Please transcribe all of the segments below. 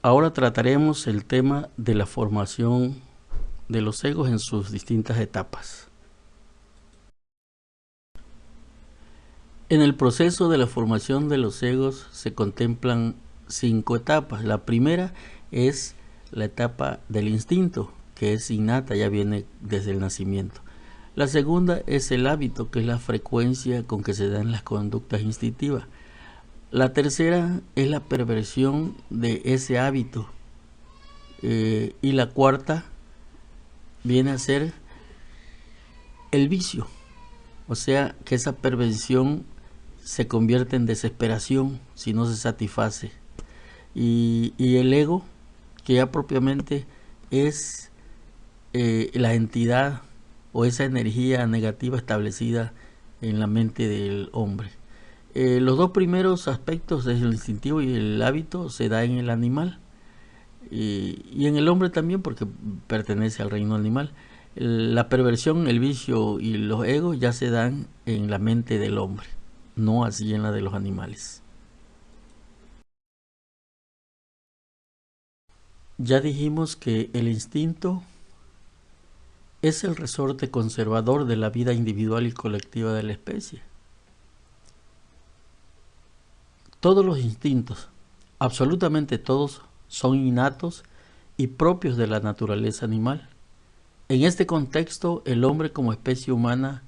Ahora trataremos el tema de la formación de los egos en sus distintas etapas. En el proceso de la formación de los egos se contemplan 5 etapas. La primera es la etapa del instinto, que es innata, ya viene desde el nacimiento. La segunda es el hábito, que es la frecuencia con que se dan las conductas instintivas. La tercera es la perversión de ese hábito. Y la cuarta viene a ser el vicio, o sea que esa perversión se convierte en desesperación si no se satisface. Y el ego, que ya propiamente es la entidad o esa energía negativa establecida en la mente del hombre. Los dos primeros aspectos, el instintivo y el hábito, se da en el animal y en el hombre también, porque pertenece al reino animal. La perversión, el vicio y los egos ya se dan en la mente del hombre, no así en la de los animales. Ya dijimos que el instinto es el resorte conservador de la vida individual y colectiva de la especie. Todos los instintos, absolutamente todos, son innatos y propios de la naturaleza animal. En este contexto, el hombre como especie humana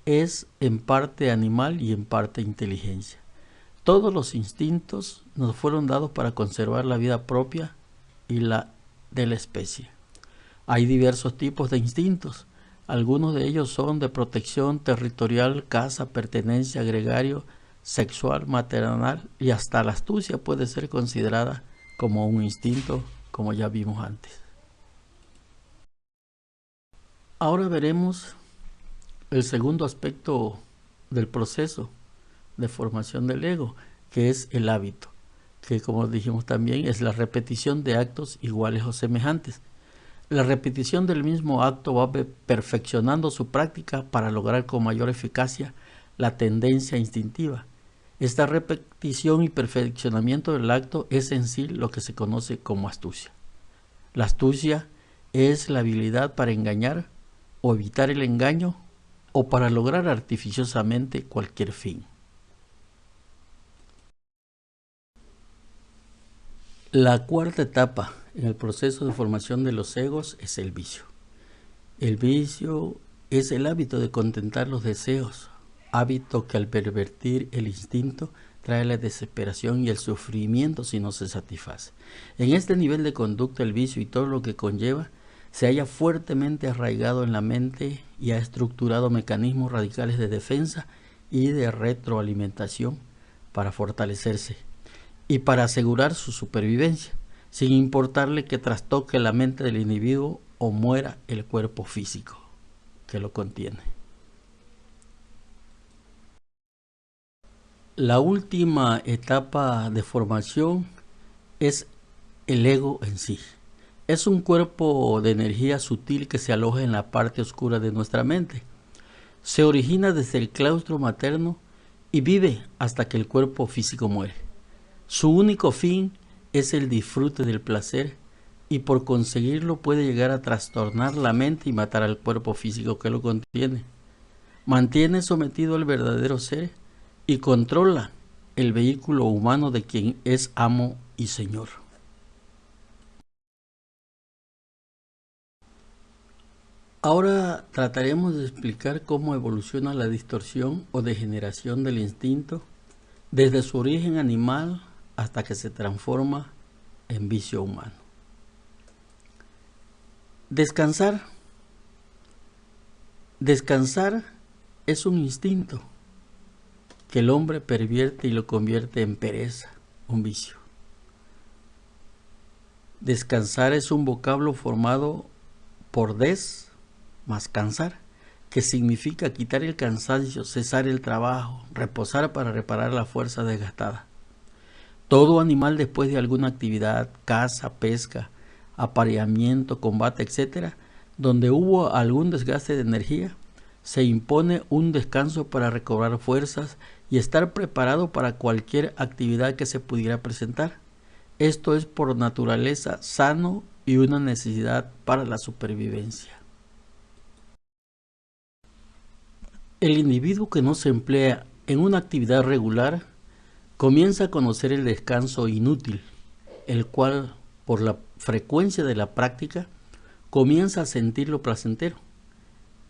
es en parte animal y en parte inteligencia. Todos los instintos nos fueron dados para conservar la vida propia y la de la especie. Hay diversos tipos de instintos. Algunos de ellos son de protección territorial, caza, pertenencia, gregario, sexual, maternal, y hasta la astucia puede ser considerada como un instinto, como ya vimos antes. Ahora veremos el segundo aspecto del proceso de formación del ego, que es el hábito, que como dijimos también es la repetición de actos iguales o semejantes. La repetición del mismo acto va perfeccionando su práctica para lograr con mayor eficacia la tendencia instintiva. Esta repetición y perfeccionamiento del acto es en sí lo que se conoce como astucia. La astucia es la habilidad para engañar o evitar el engaño o para lograr artificiosamente cualquier fin. La cuarta etapa en el proceso de formación de los egos es el vicio. El vicio es el hábito de contentar los deseos, hábito que al pervertir el instinto trae la desesperación y el sufrimiento si no se satisface. En este nivel de conducta, el vicio y todo lo que conlleva se halla fuertemente arraigado en la mente y ha estructurado mecanismos radicales de defensa y de retroalimentación para fortalecerse y para asegurar su supervivencia, sin importarle que trastoque la mente del individuo o muera el cuerpo físico que lo contiene. La última etapa de formación es el ego en sí. Es un cuerpo de energía sutil que se aloja en la parte oscura de nuestra mente. Se origina desde el claustro materno y vive hasta que el cuerpo físico muere. Su único fin es el disfrute del placer y por conseguirlo puede llegar a trastornar la mente y matar al cuerpo físico que lo contiene. Mantiene sometido al verdadero ser y controla el vehículo humano de quien es amo y señor. Ahora trataremos de explicar cómo evoluciona la distorsión o degeneración del instinto desde su origen animal hasta que se transforma en vicio humano. Descansar. Descansar es un instinto que el hombre pervierte y lo convierte en pereza, un vicio. Descansar es un vocablo formado por des más cansar, que significa quitar el cansancio, cesar el trabajo, reposar para reparar la fuerza desgastada. Todo animal después de alguna actividad, caza, pesca, apareamiento, combate, etc., donde hubo algún desgaste de energía, se impone un descanso para recobrar fuerzas y estar preparado para cualquier actividad que se pudiera presentar. Esto es por naturaleza sano y una necesidad para la supervivencia. El individuo que no se emplea en una actividad regular comienza a conocer el descanso inútil, el cual, por la frecuencia de la práctica, comienza a sentirlo placentero.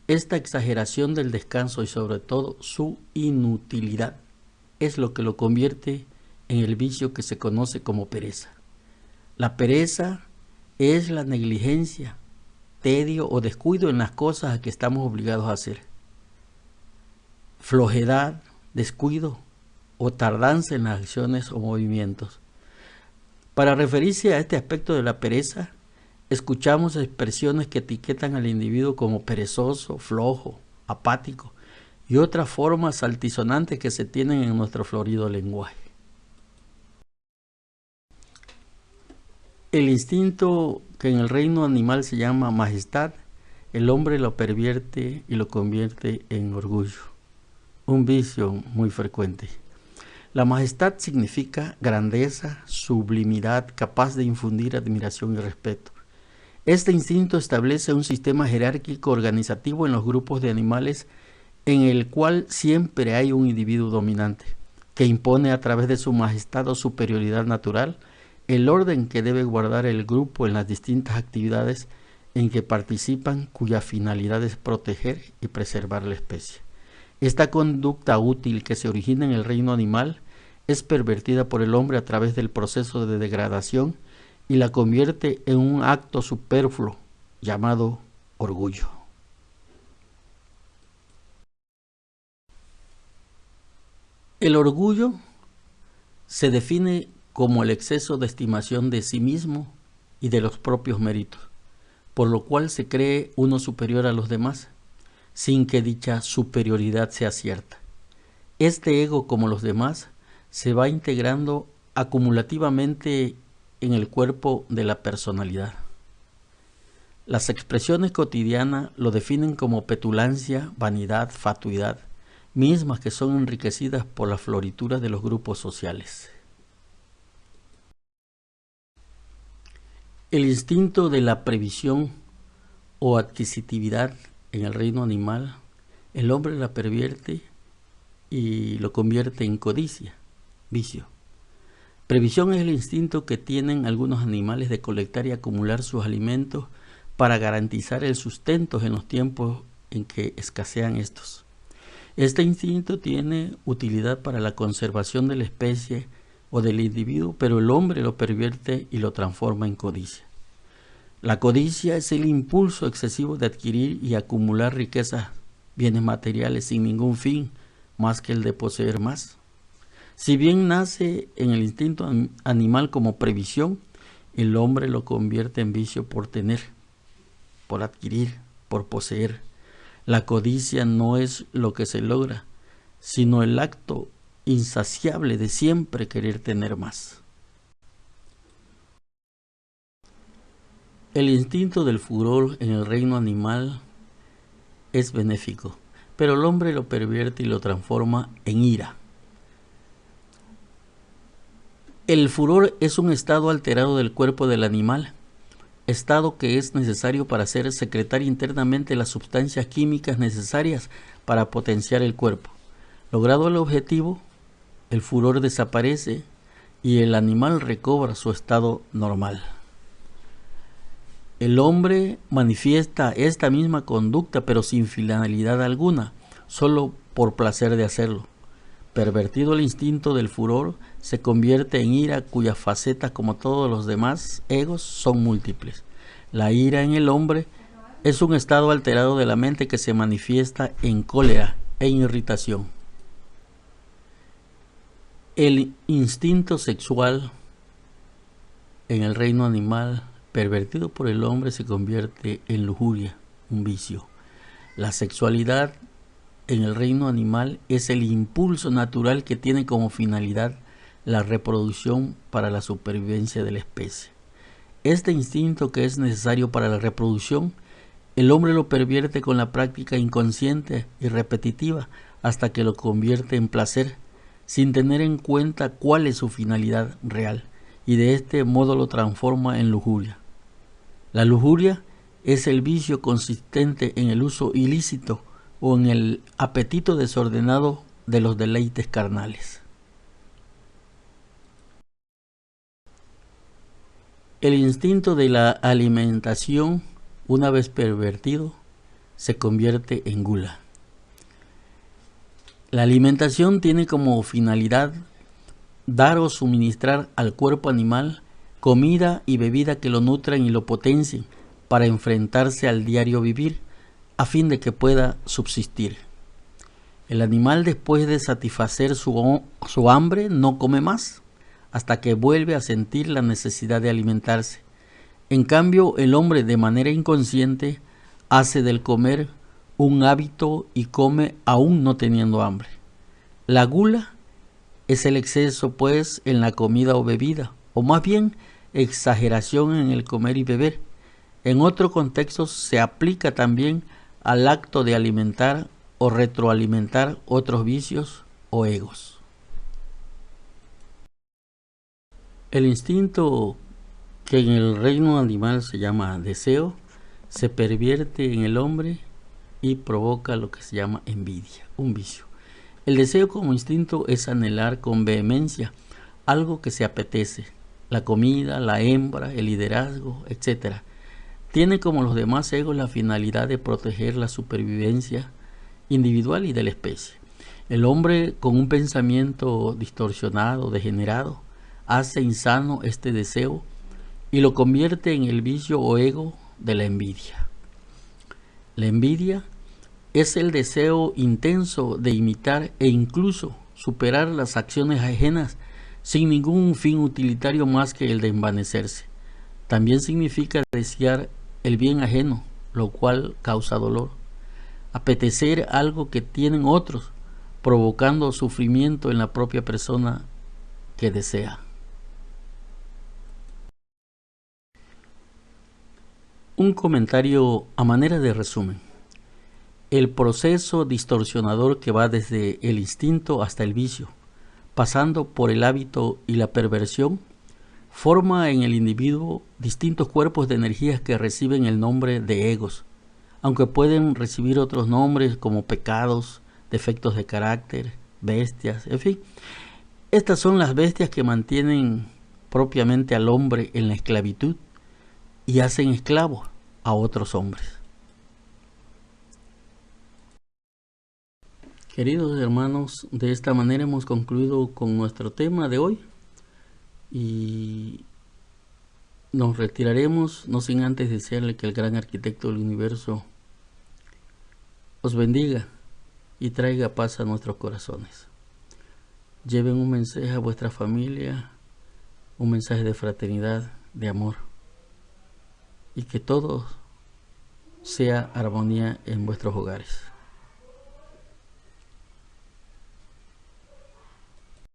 Esta exageración del descanso y sobre todo su inutilidad es lo que lo convierte en el vicio que se conoce como pereza. La pereza es la negligencia, tedio o descuido en las cosas a que estamos obligados a hacer. Flojedad, descuido o tardanza en las acciones o movimientos. Para referirse a este aspecto de la pereza, escuchamos expresiones que etiquetan al individuo como perezoso, flojo, apático y otras formas altisonantes que se tienen en nuestro florido lenguaje. El instinto que en el reino animal se llama majestad, el hombre lo pervierte y lo convierte en orgullo, un vicio muy frecuente. La majestad significa grandeza, sublimidad, capaz de infundir admiración y respeto. Este instinto establece un sistema jerárquico organizativo en los grupos de animales en el cual siempre hay un individuo dominante, que impone a través de su majestad o superioridad natural el orden que debe guardar el grupo en las distintas actividades en que participan, cuya finalidad es proteger y preservar la especie. Esta conducta útil que se origina en el reino animal es pervertida por el hombre a través del proceso de degradación y la convierte en un acto superfluo llamado orgullo. El orgullo se define como el exceso de estimación de sí mismo y de los propios méritos, por lo cual se cree uno superior a los demás, sin que dicha superioridad sea cierta. Este ego, como los demás, se va integrando acumulativamente en el cuerpo de la personalidad. Las expresiones cotidianas lo definen como petulancia, vanidad, fatuidad, mismas que son enriquecidas por la floritura de los grupos sociales. El instinto de la previsión o adquisitividad en el reino animal, el hombre la pervierte y lo convierte en codicia, vicio. Previsión es el instinto que tienen algunos animales de colectar y acumular sus alimentos para garantizar el sustento en los tiempos en que escasean estos. Este instinto tiene utilidad para la conservación de la especie o del individuo, pero el hombre lo pervierte y lo transforma en codicia. La codicia es el impulso excesivo de adquirir y acumular riquezas, bienes materiales sin ningún fin más que el de poseer más. Si bien nace en el instinto animal como previsión, el hombre lo convierte en vicio por tener, por adquirir, por poseer. La codicia no es lo que se logra, sino el acto insaciable de siempre querer tener más. El instinto del furor en el reino animal es benéfico, pero el hombre lo pervierte y lo transforma en ira. El furor es un estado alterado del cuerpo del animal, estado que es necesario para hacer secretar internamente las sustancias químicas necesarias para potenciar el cuerpo. Logrado el objetivo, el furor desaparece y el animal recobra su estado normal. El hombre manifiesta esta misma conducta, pero sin finalidad alguna, solo por placer de hacerlo. Pervertido el instinto del furor, se convierte en ira, cuyas facetas, como todos los demás egos, son múltiples. La ira en el hombre es un estado alterado de la mente que se manifiesta en cólera e irritación. El instinto sexual en el reino animal, pervertido por el hombre, se convierte en lujuria, un vicio. La sexualidad en el reino animal es el impulso natural que tiene como finalidad la reproducción para la supervivencia de la especie. Este instinto, que es necesario para la reproducción, el hombre lo pervierte con la práctica inconsciente y repetitiva hasta que lo convierte en placer, sin tener en cuenta cuál es su finalidad real, y de este modo lo transforma en lujuria. La lujuria es el vicio consistente en el uso ilícito o en el apetito desordenado de los deleites carnales. El instinto de la alimentación, una vez pervertido, se convierte en gula. La alimentación tiene como finalidad dar o suministrar al cuerpo animal comida y bebida que lo nutran y lo potencien para enfrentarse al diario vivir, a fin de que pueda subsistir. El animal, después de satisfacer su hambre, no come más, hasta que vuelve a sentir la necesidad de alimentarse. En cambio, el hombre, de manera inconsciente, hace del comer un hábito y come aún no teniendo hambre. La gula es el exceso, pues, en la comida o bebida, o más bien exageración en el comer y beber. En otro contexto se aplica también al acto de alimentar o retroalimentar otros vicios o egos. El instinto, que en el reino animal se llama deseo, se pervierte en el hombre y provoca lo que se llama envidia, un vicio. El deseo como instinto es anhelar con vehemencia algo que se apetece, la comida, la hembra, el liderazgo, etc. Tiene, como los demás egos, la finalidad de proteger la supervivencia individual y de la especie. El hombre, con un pensamiento distorsionado, degenerado, hace insano este deseo y lo convierte en el vicio o ego de la envidia. La envidia es el deseo intenso de imitar e incluso superar las acciones ajenas sin ningún fin utilitario más que el de envanecerse. También significa desear el bien ajeno, lo cual causa dolor. Apetecer algo que tienen otros, provocando sufrimiento en la propia persona que desea. Un comentario a manera de resumen. El proceso distorsionador que va desde el instinto hasta el vicio, pasando por el hábito y la perversión, forma en el individuo distintos cuerpos de energías que reciben el nombre de egos, aunque pueden recibir otros nombres como pecados, defectos de carácter, bestias, en fin. Estas son las bestias que mantienen propiamente al hombre en la esclavitud y hacen esclavos a otros hombres. Queridos hermanos, de esta manera hemos concluido con nuestro tema de hoy y nos retiraremos, no sin antes desearle que el gran arquitecto del universo os bendiga y traiga paz a nuestros corazones. Lleven un mensaje a vuestra familia, un mensaje de fraternidad, de amor, y que todo sea armonía en vuestros hogares.